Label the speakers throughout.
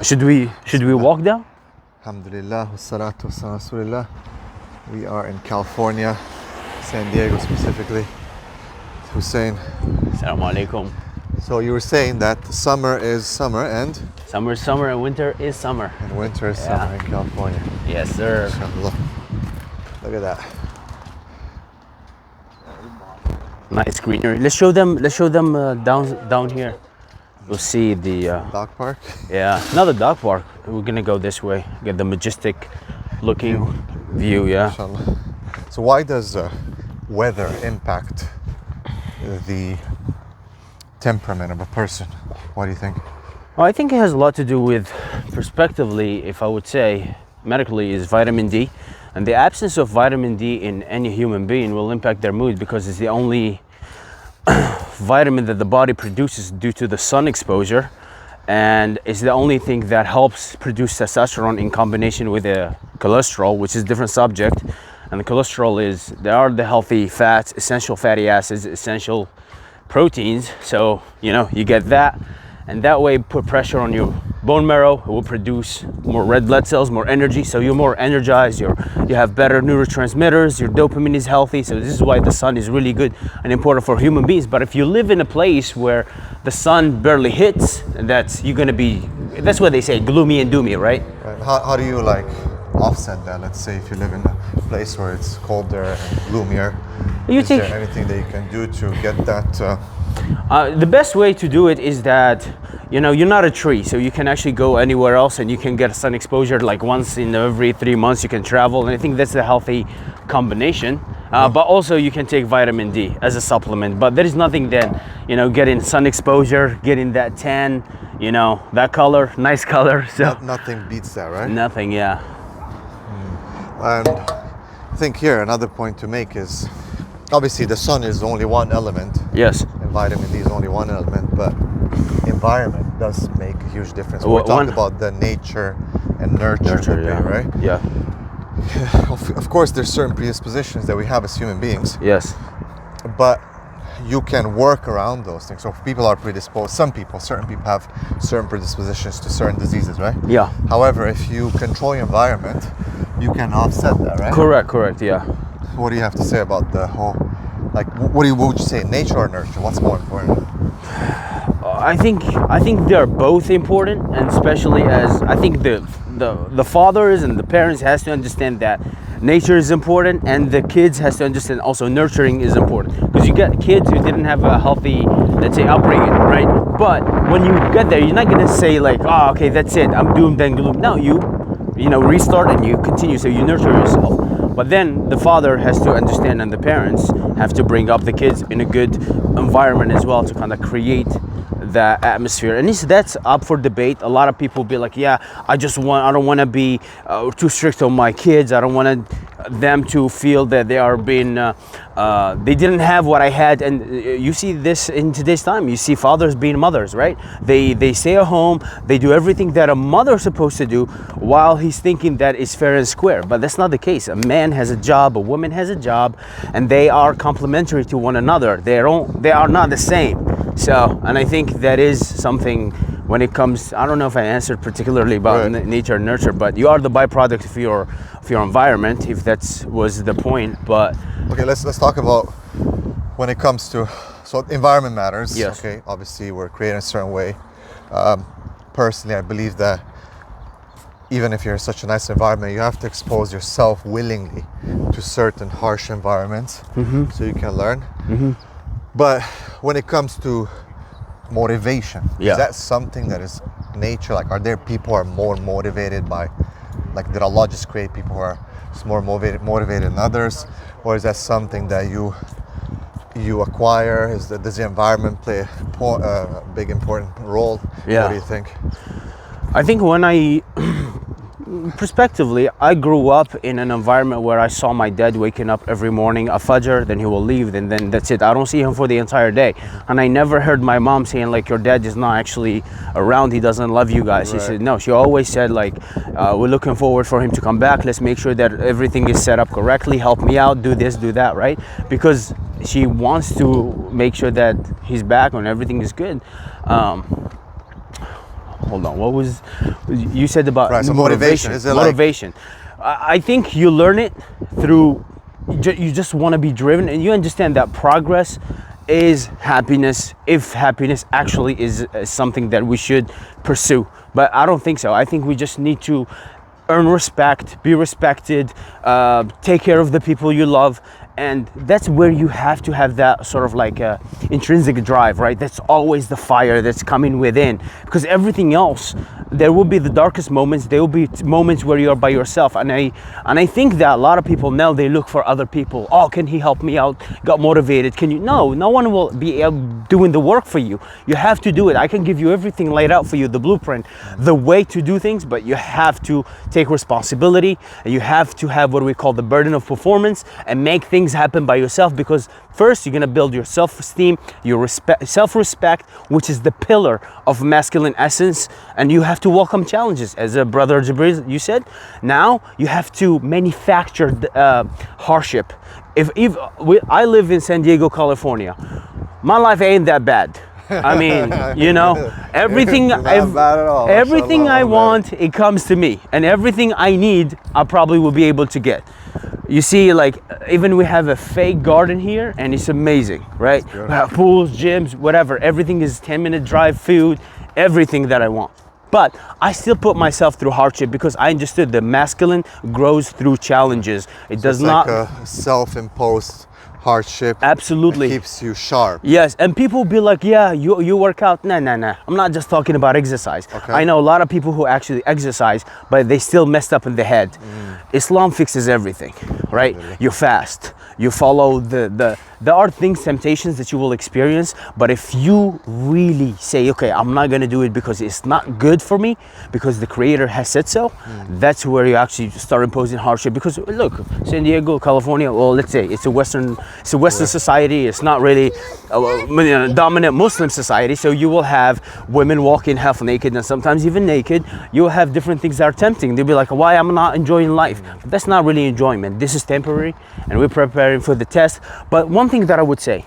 Speaker 1: Should we walk down?
Speaker 2: Alhamdulillah, wassalatu wassalam rasulillah. We are in California, San Diego specifically. Hussein.
Speaker 1: Assalamu alaikum.
Speaker 2: So you were saying that summer is summer and
Speaker 1: Summer is summer and winter is summer.
Speaker 2: winter is summer in California.
Speaker 1: Yes, sir.
Speaker 2: Inshallah. Look at that.
Speaker 1: Nice greenery. Let's show them down here. We'll see the
Speaker 2: Dog park.
Speaker 1: yeah, another dog park. We're gonna go this way. Get the majestic looking view. Yeah.
Speaker 2: Inshallah. So why does weather impact the temperament of a person? What do you think?
Speaker 1: Well, I think it has a lot to do with, prospectively, if I would say, medically, is vitamin D. And the absence of vitamin D in any human being will impact their mood because it's the only vitamin that the body produces due to the sun exposure. And it's the only thing that helps produce testosterone in combination with the cholesterol, which is a different subject. And the cholesterol they are the healthy fats, essential fatty acids, essential proteins. So, you get that. And that way put pressure on your bone marrow. It will produce more red blood cells, more energy. So you're more energized, you have better neurotransmitters, your dopamine is healthy. So this is why the sun is really good and important for human beings. But if you live in a place where the sun barely hits, that's what they say, gloomy and doomy, right?
Speaker 2: Right. How do you offset that? Let's say if you live in a place where it's colder and gloomier, is there anything that you can do to get that?
Speaker 1: The best way to do it is that, you're not a tree, so you can actually go anywhere else and you can get sun exposure like once in every 3 months you can travel. And I think that's a healthy combination. But also you can take vitamin D as a supplement. But there is nothing that, getting sun exposure, getting that tan, that color, nice color. So
Speaker 2: Nothing beats that, right?
Speaker 1: nothing, yeah.
Speaker 2: And I think here another point to make is obviously the sun is only one element.
Speaker 1: Yes.
Speaker 2: And vitamin D is only one element, but environment does make a huge difference. We're talking about the nature and nurture debate,
Speaker 1: yeah.
Speaker 2: right?
Speaker 1: Yeah.
Speaker 2: Of course, there's certain predispositions that we have as human beings,
Speaker 1: Yes.
Speaker 2: but you can work around those things. So if people are predisposed, certain people have certain predispositions to certain diseases, right?
Speaker 1: Yeah.
Speaker 2: However, if you control your environment, you can offset that, right?
Speaker 1: Correct, yeah.
Speaker 2: What do you have to say about the whole, what would you say, nature or nurture? What's more important?
Speaker 1: I think they're both important, and especially as I think the fathers and the parents has to understand that nature is important, and the kids has to understand also nurturing is important, because you get kids who didn't have a healthy, let's say, upbringing, right? But when you get there, you're not gonna say like, oh, okay, that's it, I'm doomed and gloom. No, you restart and you continue, so you nurture yourself. But then the father has to understand, and the parents have to bring up the kids in a good environment as well to kind of create the atmosphere. And that's up for debate. A lot of people be like, yeah, I don't want to be too strict on my kids. I don't want them to feel that they are being they didn't have what I had. And you see this in today's time. You see fathers being mothers, right? They stay at home, they do everything that a mother's supposed to do while he's thinking that it's fair and square. But that's not the case. A man has a job, a woman has a job, and they are complementary to one another. They are not the same. So, and I think that is something when it comes, I don't know if I answered particularly about nature and nurture, but you are the byproduct of your environment, if that was the point. But
Speaker 2: okay, let's talk about when it comes to, so environment matters.
Speaker 1: Yes.
Speaker 2: Okay, obviously we're created in a certain way. Personally, I believe that even if you're in such a nice environment, you have to expose yourself willingly to certain harsh environments so you can learn. But when it comes to motivation, is that something that is nature? Like, are there people who are more motivated by, did Allah just create people who are more motivated than others? Or is that something that you acquire? Does the environment play a big important role?
Speaker 1: Yeah.
Speaker 2: What do you think?
Speaker 1: I think prospectively, I grew up in an environment where I saw my dad waking up every morning, Fajr, then he will leave, and then that's it. I don't see him for the entire day. And I never heard my mom saying like, your dad is not actually around, he doesn't love you guys. She said, no, she always said like, we're looking forward for him to come back. Let's make sure that everything is set up correctly. Help me out, do this, do that, right? Because she wants to make sure that he's back and everything is good. hold on. What was you said about
Speaker 2: Right, so motivation. Is it
Speaker 1: motivation. I think you learn it through. You just want to be driven, and you understand that progress is happiness. If happiness actually is something that we should pursue, but I don't think so. I think we just need to earn respect, be respected, take care of the people you love. And that's where you have to have that sort of like intrinsic drive, right? That's always the fire that's coming within. Because everything else, there will be the darkest moments. There will be moments where you are by yourself. And I think that a lot of people now, they look for other people. Oh, can he help me out? Got motivated. Can you? No one will be doing the work for you. You have to do it. I can give you everything laid out for you, the blueprint, the way to do things, but you have to take responsibility, and you have to have what we call the burden of performance and make things happen by yourself. Because first you're going to build your self-esteem, your self-respect, which is the pillar of masculine essence, and you have to welcome challenges, as a brother Jibril you said. Now you have to manufacture hardship. I live in San Diego, California, my life ain't that bad. I mean, everything everything I want, it comes to me, and everything I need, I probably will be able to get. You see, like, even we have a fake garden here, and it's amazing, right? We have pools, gyms, whatever. Everything is 10-minute drive, food, everything that I want. But I still put myself through hardship because I understood the masculine grows through challenges. It does not
Speaker 2: like a self-imposed hardship.
Speaker 1: Absolutely.
Speaker 2: That keeps you sharp.
Speaker 1: Yes, and people be like, yeah, you work out. Nah. I'm not just talking about exercise.
Speaker 2: Okay.
Speaker 1: I know a lot of people who actually exercise, but they still messed up in the head. Islam fixes everything, right? You fast, you follow there are things, temptations that you will experience, but if you really say, okay, I'm not gonna do it because it's not good for me, because the Creator has said so, that's where you actually start imposing hardship. Because look, San Diego, California, well, let's say it's a Western society. It's not really a dominant Muslim society, so you will have women walking half naked and sometimes even naked. You will have different things that are tempting. They'll be like, why I'm not enjoying life? But that's not really enjoyment. This is temporary, and we're preparing for the test. But one thing that I would say,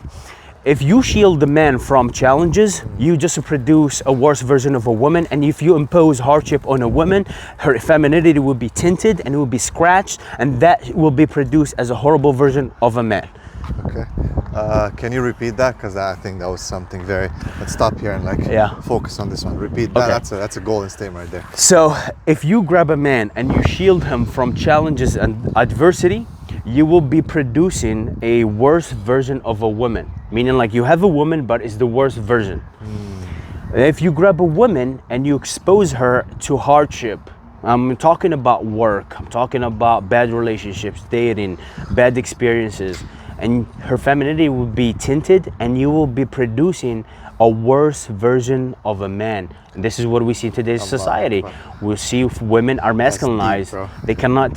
Speaker 1: if you shield the man from challenges, you just produce a worse version of a woman. And if you impose hardship on a woman, her femininity will be tinted and it will be scratched, and that will be produced as a horrible version of a man.
Speaker 2: Okay. Can you repeat that? Because I think that was something very. Let's stop here and focus on this one. Repeat that.
Speaker 1: Okay.
Speaker 2: That's a golden statement right there.
Speaker 1: So if you grab a man and you shield him from challenges and adversity, you will be producing a worse version of a woman. Meaning, like, you have a woman, but it's the worst version. If you grab a woman and you expose her to hardship, I'm talking about work, I'm talking about bad relationships, dating, bad experiences, and her femininity will be tinted, and you will be producing a worse version of a man. And this is what we see in today's society. We see if women are masculinized. They cannot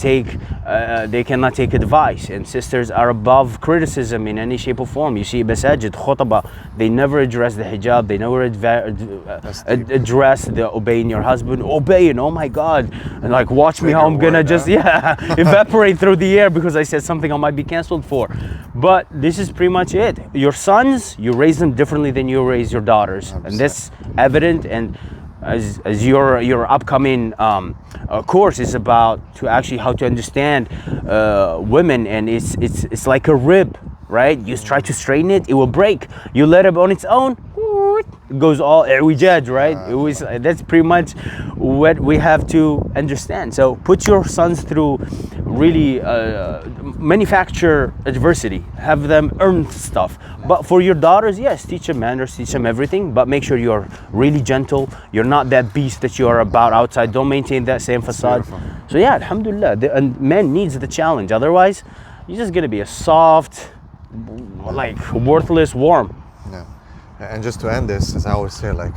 Speaker 1: take advice, and sisters are above criticism in any shape or form. You see masajid, khutbah, they never address the hijab, they never address the obeying your husband, obeying, oh my God, and like, watch me how I'm gonna just evaporate through the air because I said something I might be canceled for. But this is pretty much it. Your sons, you raise them differently than you raise your daughters, 100%. And that's evident. And as your upcoming course is about to actually how to understand women, and it's like a rib, right? You try to straighten it, it will break. You let it on its own, it goes all judge, right? That's pretty much what we have to understand. So put your sons through really manufacture adversity, have them earn stuff. But for your daughters, yes, teach them manners, teach them everything, but make sure you're really gentle. You're not that beast that you are about outside. Don't maintain that same facade. So yeah, alhamdulillah, and man needs the challenge. Otherwise, you're just gonna be a soft, like, worthless worm.
Speaker 2: Yeah. And just to end this, as I always say, like,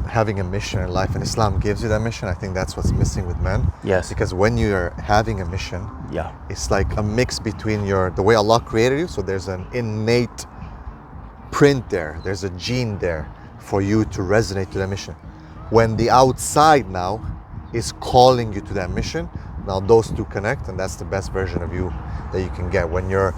Speaker 2: having a mission in life, and Islam gives you that mission. I think that's what's missing with men.
Speaker 1: Yes.
Speaker 2: Because when you're having a mission, it's like a mix between the way Allah created you. So there's an innate print there. There's a gene there for you to resonate to that mission. When the outside now is calling you to that mission, Now those two connect, and that's the best version of you that you can get. When your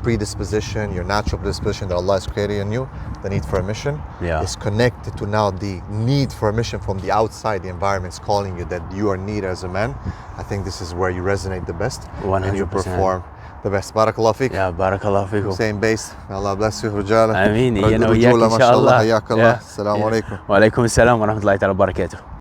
Speaker 2: predisposition, your natural predisposition that Allah has created in you, the need for a mission, is connected to now the need for a mission from the outside. The environment's calling you that you are needed as a man. I think this is where you resonate the best
Speaker 1: 100%.
Speaker 2: and you perform the best. Barakallah feek.
Speaker 1: Yeah, barakallah fikum.
Speaker 2: Same base. Allah bless you, Rujala.
Speaker 1: Ameen.
Speaker 2: رجولة ما شاء الله. حياك الله. السلام عليكم.
Speaker 1: Wa alaikum assalam wa rahmatullahi ta'ala wa barakatuh.